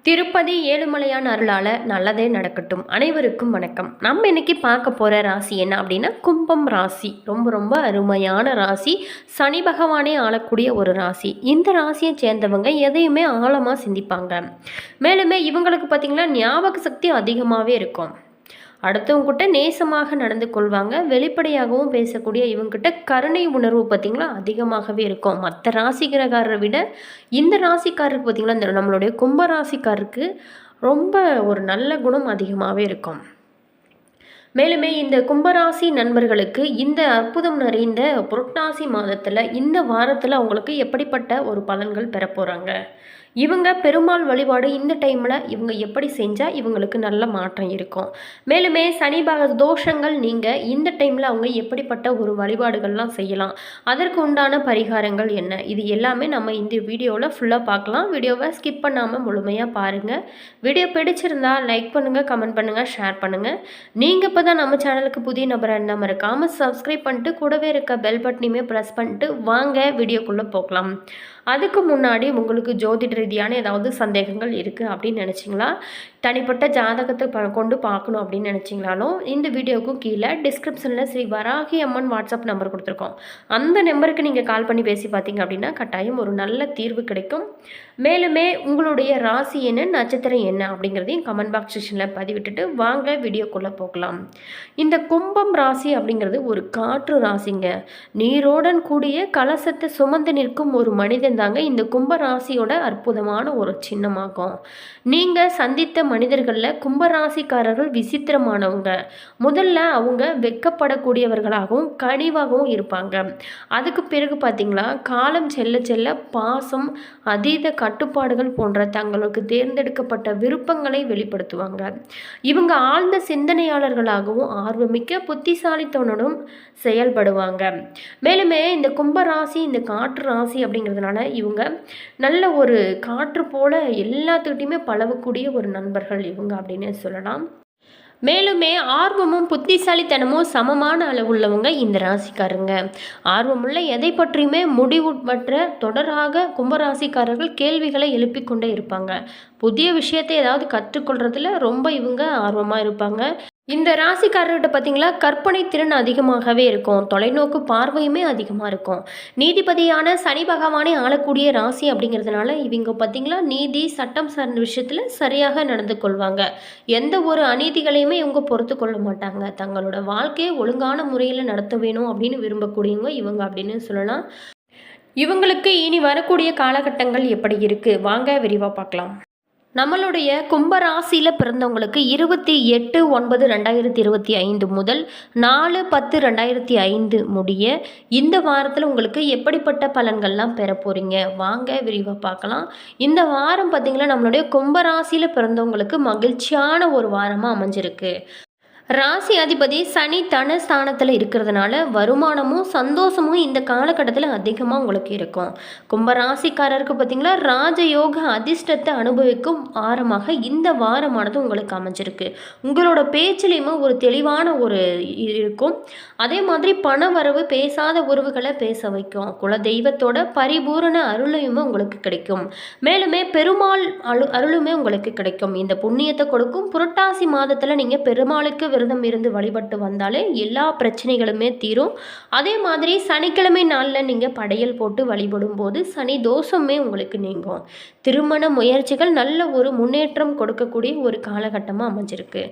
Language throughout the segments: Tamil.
திருப்பதி ஏழுமலையான் அருளால் நல்லதே நடக்கட்டும். அனைவருக்கும் வணக்கம். நம்ம இன்னைக்கு பார்க்க போகிற ராசி என்ன அப்படின்னா கும்பம் ராசி. ரொம்ப ரொம்ப அருமையான ராசி. சனி பகவானே ஆளக்கூடிய ஒரு ராசி. இந்த ராசியை சேர்ந்தவங்க எதையுமே ஆழமாக சிந்திப்பாங்க. மேலுமே இவங்களுக்கு பார்த்திங்கன்னா ஞாபக சக்தி அதிகமாகவே இருக்கும். அடுத்தவங்ககிட்ட நேசமாக நடந்து கொள்வாங்க. வெளிப்படையாகவும் பேசக்கூடிய இவங்ககிட்ட கருணை உணர்வு பார்த்திங்களா அதிகமாகவே இருக்கும். மற்ற ராசிக்காரரை விட இந்த ராசிக்காரருக்கு பார்த்திங்களா இந்த நம்மளுடைய கும்ப ராசிக்காரருக்கு ரொம்ப ஒரு நல்ல குணம் அதிகமாகவே இருக்கும். மேலுமே இந்த கும்பராசி நண்பர்களுக்கு இந்த அற்புதம் நிறைந்த புரட்டாசி மாதத்தில் இந்த வாரத்தில் அவங்களுக்கு எப்படிப்பட்ட ஒரு பலன்கள் பெற போகிறாங்க, இவங்க பெருமாள் வழிபாடு இந்த டைமில் இவங்க எப்படி செஞ்சால் இவங்களுக்கு நல்ல மாற்றம் இருக்கும், மேலுமே சனி தோஷங்கள் நீங்கள் இந்த டைமில் அவங்க எப்படிப்பட்ட ஒரு வழிபாடுகள்லாம் செய்யலாம், அதற்கு உண்டான பரிகாரங்கள் என்ன, இது எல்லாமே நம்ம இந்த வீடியோவில் ஃபுல்லாக பார்க்கலாம். வீடியோவை ஸ்கிப் பண்ணாமல் முழுமையாக பாருங்கள். வீடியோ பிடிச்சிருந்தா லைக் பண்ணுங்கள், கமெண்ட் பண்ணுங்கள், ஷேர் பண்ணுங்கள். நீங்கள் இப்போ தான் நம்ம சேனலுக்கு புதிய நபராக இருந்தால் மறக்காமல் சப்ஸ்கிரைப் பண்ணிட்டு கூடவே இருக்க பெல் பட்டனையுமே ப்ரெஸ் பண்ணிட்டு வாங்க வீடியோக்குள்ளே போகலாம். அதுக்கு முன்னாடி உங்களுக்கு ஜோதிட ரீதியான ஏதாவது சந்தேகங்கள் இருக்குது அப்படின்னு நினச்சிங்களா, தனிப்பட்ட ஜாதகத்தை கொண்டு பார்க்கணும் அப்படின்னு நினச்சிங்களாலும் இந்த வீடியோவுக்கும் கீழே டிஸ்கிரிப்ஷனில் ஸ்ரீ வராகி அம்மன் வாட்ஸ்அப் நம்பர் கொடுத்துருக்கோம். அந்த நம்பருக்கு நீங்கள் கால் பண்ணி பேசி பார்த்தீங்க அப்படின்னா கட்டாயம் ஒரு நல்ல தீர்வு கிடைக்கும். மேலுமே உங்களுடைய ராசி என்ன, நட்சத்திரம் என்ன அப்படிங்கிறதையும் கமெண்ட் பாக்ஸ் செக்ஷனில் பதிவிட்டுட்டு வாங்க வீடியோக்குள்ளே போகலாம். இந்த கும்பம் ராசி அப்படிங்கிறது ஒரு காற்று ராசிங்க. நீரோடன் கூடிய கலசத்தை சுமந்து நிற்கும் ஒரு மனிதன் தாங்க இந்த கும்ப ராசியோட அற்புதமான ஒரு சின்னமாகும். நீங்கள் சந்தித்த மனிதர்களில் கும்பராசிக்காரர்கள் விசித்திரமானவங்க. முதல்ல அவங்க வெட்கப்படக்கூடியவர்களாகவும் கனிவாகவும் இருப்பாங்க. அதுக்கு பிறகு பார்த்தீங்களா காலம் செல்ல செல்ல பாசம், அதீத கட்டுப்பாடுகள் போன்ற தங்களுக்கு தேர்ந்தெடுக்கப்பட்ட விருப்பங்களை வெளிப்படுத்துவாங்க. இவங்க ஆழ்ந்த சிந்தனையாளர்களாகவும் ஆர்வமிக்க புத்திசாலித்தனோடும் செயல்படுவாங்க. மேலுமே இந்த கும்பராசி இந்த காற்று ராசி அப்படிங்கிறதுனால இவங்க நல்ல ஒரு காற்று போல எல்லாத்துக்கிட்டையுமே பழகக்கூடிய ஒரு நண்பர்கள் இவங்க அப்படின்னு சொல்லலாம். மேலுமே ஆர்வமும் புத்திசாலித்தனமும் சமமான அளவுள்ளவங்க இந்த ராசிக்காரங்க. ஆர்வமுள்ள எதை பற்றியுமே முடிவுபற்ற தொடராக கும்பராசிக்காரர்கள் கேள்விகளை எழுப்பிக்கொண்டே இருப்பாங்க. புதிய விஷயத்தை ஏதாவது கற்றுக்கொள்றதுல ரொம்ப இவங்க ஆர்வமாக இருப்பாங்க. இந்த ராசிக்காரர்கிட்ட பார்த்தீங்களா கற்பனை திறன் அதிகமாகவே இருக்கும். தொலைநோக்கு பார்வையுமே அதிகமாக இருக்கும். நீதிபதியான சனி பகவானே ஆளக்கூடிய ராசி அப்படிங்கிறதுனால இவங்க பார்த்தீங்களா நீதி சட்டம் சார்ந்த விஷயத்தில் சரியாக நடந்து கொள்வாங்க. எந்த ஒரு அநீதிகளையுமே இவங்க பொறுத்து கொள்ள மாட்டாங்க. தங்களோட வாழ்க்கையை ஒழுங்கான முறையில் நடத்த வேணும் அப்படின்னு விரும்பக்கூடியவங்க இவங்க அப்படின்னு சொல்லலாம். இவங்களுக்கு இனி வரக்கூடிய காலகட்டங்கள் எப்படி இருக்குது வாங்க விரிவாக பார்க்கலாம். நம்மளுடைய கும்பராசியில் பிறந்தவங்களுக்கு 28/9/2025 முதல் 4/10/2005 முடிய இந்த வாரத்தில் உங்களுக்கு எப்படிப்பட்ட பலன்கள்லாம் பெற போகிறீங்க வாங்க விரிவாக பார்க்கலாம். இந்த வாரம் பார்த்திங்கன்னா நம்மளுடைய கும்பராசியில் பிறந்தவங்களுக்கு மகிழ்ச்சியான ஒரு வாரமாக அமைஞ்சிருக்கு. ராசி அதிபதி சனி தனஸ்தானத்தில் இருக்கிறதுனால வருமானமும் சந்தோஷமும் இந்த காலகட்டத்தில் அதிகமாக உங்களுக்கு இருக்கும். கும்பராசிக்காரருக்கு பார்த்திங்களா ராஜயோக அதிர்ஷ்டத்தை அனுபவிக்கும் வாரமாக இந்த வாரமானது உங்களுக்கு அமைஞ்சிருக்கு. உங்களோட பேச்சிலையுமே ஒரு தெளிவான ஒரு இருக்கும். அதே மாதிரி பண வரவு பேசாத உறவுகளை பேச வைக்கும். குல தெய்வத்தோட பரிபூரண அருளையுமே உங்களுக்கு கிடைக்கும். மேலுமே பெருமாள் அருளுமே உங்களுக்கு கிடைக்கும். இந்த புண்ணியத்தை கொடுக்கும் புரட்டாசி மாதத்தில் நீங்கள் பெருமாளுக்கு விரதம் இருந்து வழிபட்டு வந்தாலே எல்லா பிரச்சனைகளுமே தீரும். அதே மாதிரி சனிக்கிழமை நாளில் நீங்கள் படையல் போட்டு வழிபடும் போது சனி தோஷமே உங்களுக்கு நீங்கும். திருமண முயற்சிகள் நல்ல ஒரு முன்னேற்றம் கொடுக்கக்கூடிய ஒரு காலகட்டமாக அமைஞ்சிருக்கு.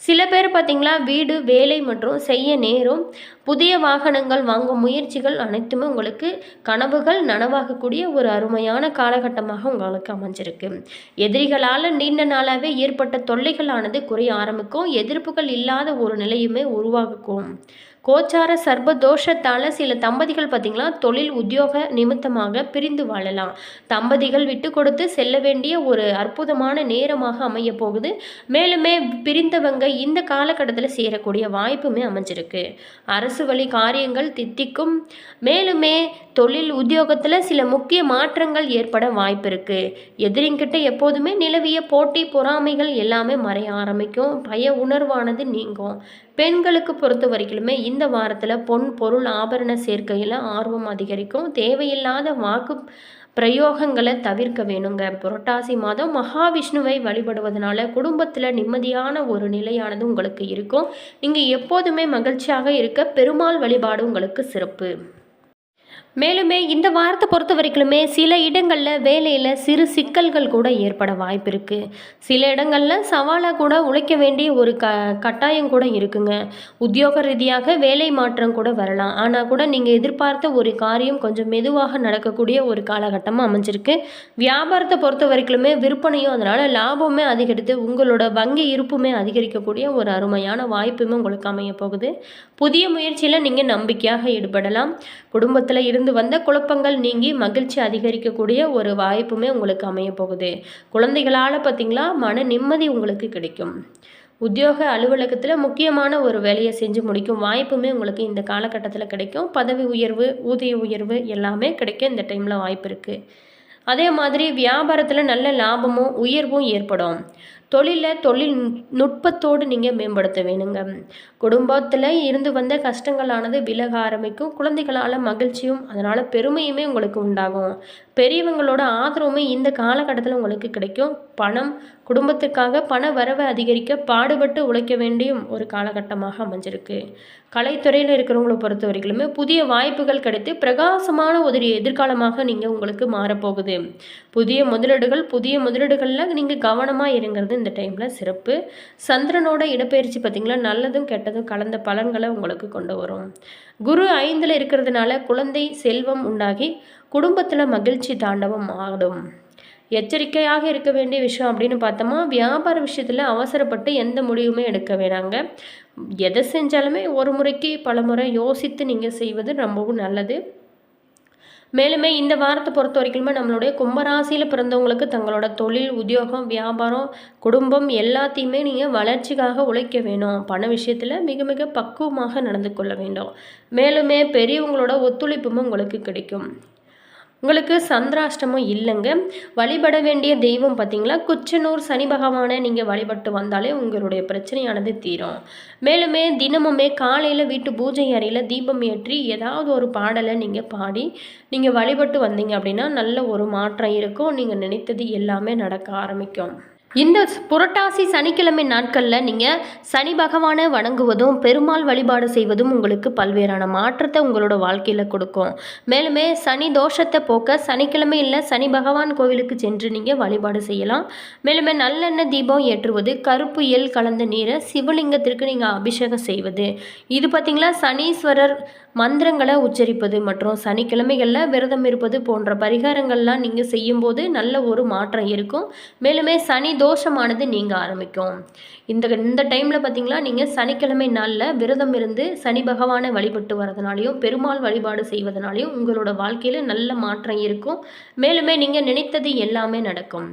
சில பேர் பார்த்திங்களா வீடு வேலை மற்றும் செய்ய நேரம் புதிய வாகனங்கள் வாங்கும் முயற்சிகள் அனைத்துமே உங்களுக்கு கனவுகள் நனவாகக்கூடிய ஒரு அருமையான காலகட்டமாக உங்களுக்கு அமைஞ்சிருக்கு. எதிரிகளால் நீண்ட நாளாகவே ஏற்பட்ட தொல்லைகளானது குறைய ஆரம்பிக்கும். எதிர்ப்புகள் இல்லாத ஒரு நிலையுமே உருவாகும். கோச்சார சர்பதோஷத்தால் சில தம்பதிகள் பார்த்திங்களா தொழில் உத்தியோக நிமித்தமாக பிரிந்து வாழலாம். தம்பதிகள் விட்டு கொடுத்து செல்ல வேண்டிய ஒரு அற்புதமான நேரமாக அமைய போகுது. மேலுமே பிரிந்தவங்க இந்த காலகட்டத்தில் சேரக்கூடிய வாய்ப்புமே அமைஞ்சிருக்கு. அரசு வழி காரியங்கள் தித்திக்கும். மேலுமே தொழில் உத்தியோகத்தில் சில முக்கிய மாற்றங்கள் ஏற்பட வாய்ப்பு இருக்குது. எதிரிங்கிட்ட எப்போதுமே நிலவிய போட்டி பொறாமைகள் எல்லாமே மறைய ஆரம்பிக்கும். பய உணர்வானது நீங்கும். பெண்களுக்கு பொறுத்த வரைக்குமே இந்த வாரத்தில் பொன் பொருள் ஆபரண சேர்க்கையில் ஆர்வம் அதிகரிக்கும். தேவையில்லாத பிரயோகங்களை தவிர்க்க வேணுங்க. புரட்டாசி மாதம் மகாவிஷ்ணுவை வழிபடுவதனால குடும்பத்தில் நிம்மதியான ஒரு நிலையானது உங்களுக்கு இருக்கும். நீங்கள் எப்போதுமே மகிழ்ச்சியாக இருக்க பெருமாள் வழிபாடு உங்களுக்கு சிறப்பு. மேலுமே இந்த வாரத்தை பொறுத்த வரைக்குமே சில இடங்களில் வேலையில் சிறு சிக்கல்கள் கூட ஏற்பட வாய்ப்பு இருக்குது. சில இடங்களில் சவாலாக கூட உழைக்க வேண்டிய ஒரு கட்டாயம் கூட இருக்குங்க. உத்தியோக ரீதியாக வேலை மாற்றம் கூட வரலாம். ஆனால் கூட நீங்கள் எதிர்பார்த்த ஒரு காரியம் கொஞ்சம் மெதுவாக நடக்கக்கூடிய ஒரு காலகட்டமாக அமைஞ்சிருக்கு. வியாபாரத்தை பொறுத்த வரைக்குமே விற்பனையும் அதனால் லாபமே அதிகரித்து உங்களோட வங்கி இருப்புமே அதிகரிக்கக்கூடிய ஒரு அருமையான வாய்ப்புமே உங்களுக்கு அமைய போகுது. புதிய முயற்சியில் நீங்கள் நம்பிக்கையாக ஈடுபடலாம். குடும்பத்தில் இருந்து வந்த குழப்பங்கள் நீங்கி மகிழ்ச்சி அதிகரிக்கக்கூடிய ஒரு வாய்ப்புமே உங்களுக்கு அமைய போகுது. குழந்தைகளால் பார்த்திங்களா மன நிம்மதி உங்களுக்கு கிடைக்கும். உத்தியோக அலுவலகத்தில் முக்கியமான ஒரு வேலையை செஞ்சு முடிக்கும் வாய்ப்புமே உங்களுக்கு இந்த காலகட்டத்தில் கிடைக்கும். பதவி உயர்வு, ஊதிய உயர்வு எல்லாமே கிடைக்க இந்த டைமில் வாய்ப்பு இருக்குது. அதே மாதிரி வியாபாரத்தில் நல்ல லாபமும் உயர்வும் ஏற்படும். தொழில் நுட்பத்தோடு நீங்கள் மேம்படுத்த வேணுங்க. குடும்பத்தில் இருந்து வந்த கஷ்டங்களானது விலக ஆரம்பிக்கும். குழந்தைகளால் மகிழ்ச்சியும் அதனால் பெருமையுமே உங்களுக்கு உண்டாகும். பெரியவங்களோட ஆதரவுமே இந்த காலகட்டத்தில் உங்களுக்கு கிடைக்கும். பணம், குடும்பத்துக்காக பண வரவை அதிகரிக்க பாடுபட்டு உழைக்க வேண்டிய ஒரு காலகட்டமாக அமைஞ்சிருக்கு. கலைத்துறையில் இருக்கிறவங்களை பொறுத்த வரைக்குமே புதிய வாய்ப்புகள் கிடைத்து பிரகாசமான ஒரு எதிர்காலமாக நீங்கள் உங்களுக்கு மாறப்போகுது. புதிய முதலீடுகளில் நீங்கள் கவனமாக இருங்கிறது இந்த டைமில் சிறப்பு. சந்திரனோட இடப்பெயர்ச்சி பார்த்திங்களா நல்லதும் கெட்டதும் கலந்த பலன்களை உங்களுக்கு கொண்டு வரும். குரு 5ல் இருக்கிறதுனால குழந்தை செல்வம் உண்டாகி குடும்பத்தில் மகிழ்ச்சி தாண்டவம் ஆடும். எச்சரிக்கையாக இருக்க வேண்டிய விஷயம் அப்படின்னு பார்த்தோமா, வியாபார விஷயத்தில் அவசரப்பட்டு எந்த முடிவுமே எடுக்க வேணாங்க. எதை செஞ்சாலுமே ஒரு முறைக்கு பல முறை யோசித்து நீங்கள் செய்வது ரொம்பவும் நல்லது. மேலுமே இந்த வாரத்தை பொறுத்த வரைக்குமே நம்மளுடைய கும்பராசியில் பிறந்தவங்களுக்கு தங்களோட தொழில், உத்தியோகம், வியாபாரம், குடும்பம் எல்லாத்தையுமே நீங்கள் வளர்ச்சிக்காக உழைக்க வேணும். பண விஷயத்தில் மிக மிக பக்குவமாக நடந்து கொள்ள வேண்டும். மேலுமே பெரியவங்களோட ஒத்துழைப்பும் உங்களுக்கு கிடைக்கும். உங்களுக்கு சந்திராஷ்டமம் இல்லைங்க. வழிபட வேண்டிய தெய்வம் பார்த்திங்களா குச்சனூர் சனி பகவானை நீங்கள் வழிபட்டு வந்தாலே உங்களுடைய பிரச்சனையானது தீரும். மேலுமே தினமுமே காலையில் வீட்டு பூஜை அறையில் தீபம் ஏற்றி ஏதாவது ஒரு பாடலை நீங்கள் பாடி நீங்கள் வழிபட்டு வந்தீங்க அப்படின்னா நல்ல ஒரு மாற்றம் இருக்கும். நீங்கள் நினைத்தது எல்லாமே நடக்க ஆரம்பிக்கும். இந்த புரட்டாசி சனிக்கிழமை நாட்களில் நீங்கள் சனி பகவானை வணங்குவதும் பெருமாள் வழிபாடு செய்வதும் உங்களுக்கு பல்வேறான மாற்றத்தை உங்களோட வாழ்க்கையில் கொடுக்கும். மேலுமே சனி தோஷத்தை போக்க சனிக்கிழமை இல்லை சனி பகவான் கோவிலுக்கு சென்று நீங்கள் வழிபாடு செய்யலாம். மேலுமே நல்லெண்ணெய் தீபம் ஏற்றுவது, கருப்பு எள் கலந்த நீரை சிவலிங்கத்திற்கு நீங்கள் அபிஷேகம் செய்வது, இது பார்த்திங்களா சனீஸ்வரர் மந்திரங்களை உச்சரிப்பது மற்றும் சனிக்கிழமைகளில் விரதம் இருப்பது போன்ற பரிகாரங்கள்லாம் நீங்கள் செய்யும்போது நல்ல ஒரு மாற்றம் இருக்கும். மேலுமே சனி தோஷமானது நீங்கள் ஆரம்பிக்கும். இந்த டைமில் பார்த்திங்களா நீங்கள் சனிக்கிழமை நாளில் விரதம் இருந்து சனி பகவானை வழிபட்டு வரதுனாலையும் பெருமாள் வழிபாடு செய்வதனாலையும் உங்களோட வாழ்க்கையில் நல்ல மாற்றம் இருக்கும். மேலுமே நீங்கள் நினைத்தது எல்லாமே நடக்கும்.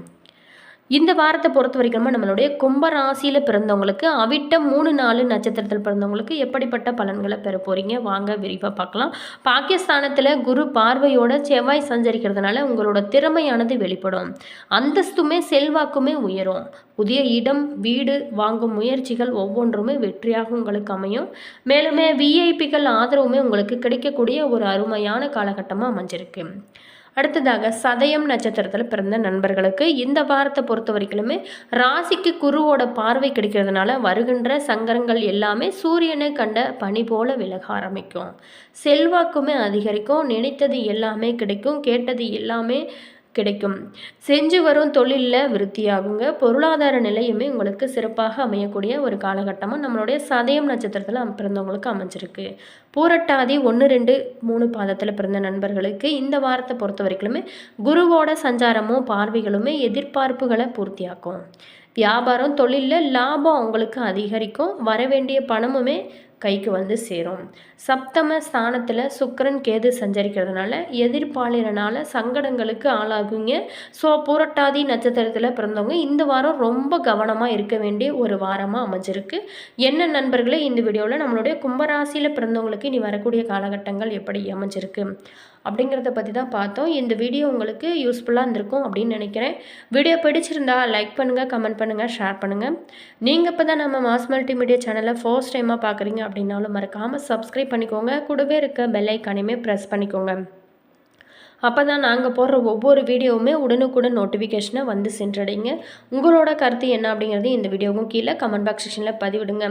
இந்த வாரத்தை பொறுத்த வரைக்கும் நம்மளுடைய கும்பராசியில் பிறந்தவங்களுக்கு அவிட்டம் 3-4 நட்சத்திரத்தில் பிறந்தவங்களுக்கு எப்படிப்பட்ட பலன்களை பெற போகிறீங்க வாங்க விரிவாக பார்க்கலாம். பாகிஸ்தானத்தில் குரு பார்வையோட செவ்வாய் சஞ்சரிக்கிறதுனால உங்களோட திறமையானது வெளிப்படும். அந்தஸ்துமே செல்வாக்குமே உயரும். புதிய இடம், வீடு வாங்கும் முயற்சிகள் ஒவ்வொன்றுமே வெற்றியாக உங்களுக்கு அமையும். மேலுமே விஐபிகள் ஆதரவுமே உங்களுக்கு கிடைக்கக்கூடிய ஒரு அருமையான காலகட்டமாக அமைஞ்சிருக்கு. அடுத்ததாக சதயம் நட்சத்திரத்தில் பிறந்த நண்பர்களுக்கு இந்த வாரத்தை பொறுத்த வரைக்குமே ராசிக்கு குருவோட பார்வை கிடைக்கிறதுனால வருகின்ற சங்கரங்கள் எல்லாமே சூரியனை கண்ட பனி போல விலக ஆரம்பிக்கும். செல்வாக்குமே அதிகரிக்கும். நினைத்தது எல்லாமே கிடைக்கும். கேட்டது எல்லாமே கிடைக்கும். செஞ்சு வரும் தொழிலில் விருத்தியாகுங்க. பொருளாதார நிலையுமே உங்களுக்கு சிறப்பாக அமையக்கூடிய ஒரு காலகட்டமாக நம்மளுடைய சதயம் நட்சத்திரத்தில் பிறந்தவங்களுக்கு அமைஞ்சிருக்கு. பூரட்டாதி 1, 2, 3 பாதத்தில் பிறந்த நண்பர்களுக்கு இந்த வாரத்தை பொறுத்த வரைக்குமே குருவோட சஞ்சாரமும் பார்வைகளுமே எதிர்பார்ப்புகளை பூர்த்தியாக்கும். வியாபாரம், தொழிலில் லாபம் உங்களுக்கு அதிகரிக்கும். வரவேண்டிய பணமுமே கைக்கு வந்து சேரும். சப்தம ஸ்தானத்தில் சுக்கிரன் கேது சஞ்சரிக்கிறதுனால எதிர்ப்பாளரனால் சங்கடங்களுக்கு ஆளாகுங்க. ஸோ பூரட்டாதி நட்சத்திரத்தில் பிறந்தவங்க இந்த வாரம் ரொம்ப கவனமாக இருக்க வேண்டிய ஒரு வாரமாக அமைஞ்சிருக்கு. என்ன நண்பர்களே, இந்த வீடியோவில் நம்மளுடைய கும்பராசியில் பிறந்தவங்களுக்கு இனி வரக்கூடிய காலகட்டங்கள் எப்படி அமைஞ்சிருக்கு அப்படிங்கிறத பற்றி தான் பார்த்தோம். இந்த வீடியோ உங்களுக்கு யூஸ்ஃபுல்லாக இருந்திருக்கும் அப்படின்னு நினைக்கிறேன். வீடியோ பிடிச்சிருந்தா லைக் பண்ணுங்கள், கமெண்ட் பண்ணுங்கள், ஷேர் பண்ணுங்கள். நீங்கள் இப்போ தான் நம்ம மாஸ் மல்டிமீடியா சேனலை ஃபர்ஸ்ட் டைமாக பார்க்குறீங்க அப்படின்னாலும் மறக்காமல் சப்ஸ்கிரைப் பண்ணிக்கோங்க. கூடவே இருக்க பெல் ஐக்கானையுமே ப்ரெஸ் பண்ணிக்கோங்க. அப்போ தான் நாங்கள் போடுற ஒவ்வொரு வீடியோவுமே உடனுக்குடன் நோட்டிஃபிகேஷனை வந்து சென்றடைங்க. உங்களோட கருத்து என்ன அப்படிங்கிறது இந்த வீடியோவுக்கும் கீழே கமெண்ட் பாக்ஸ் செக்ஷனில் பதிவிடுங்க.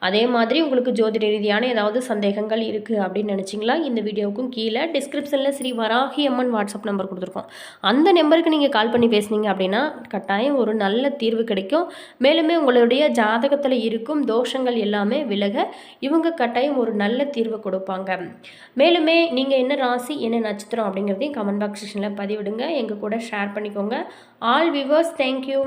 அதே மாதிரி உங்களுக்கு ஜோதிட ரீதியான ஏதாவது சந்தேகங்கள் இருக்குது அப்படின்னு நினச்சிங்களா, இந்த வீடியோவுக்கும் கீழே டிஸ்கிரிப்ஷனில் ஸ்ரீ வராகி அம்மன் வாட்ஸ்அப் நம்பர் கொடுத்துருக்கோம். அந்த நம்பருக்கு நீங்கள் கால் பண்ணி பேசுனீங்க அப்படின்னா கட்டாயம் ஒரு நல்ல தீர்வு கிடைக்கும். மேலுமே உங்களுடைய ஜாதகத்தில் இருக்கும் தோஷங்கள் எல்லாமே விலக இவங்க கட்டாயம் ஒரு நல்ல தீர்வு கொடுப்பாங்க. மேலுமே நீங்கள் என்ன ராசி என்ன நட்சத்திரம் அப்படிங்கிறதையும் கமெண்ட் பாக்ஸ் செக்ஷனில் பதிவிடுங்க. எங்கள் கூட ஷேர் பண்ணிக்கோங்க. All viewers, thank you.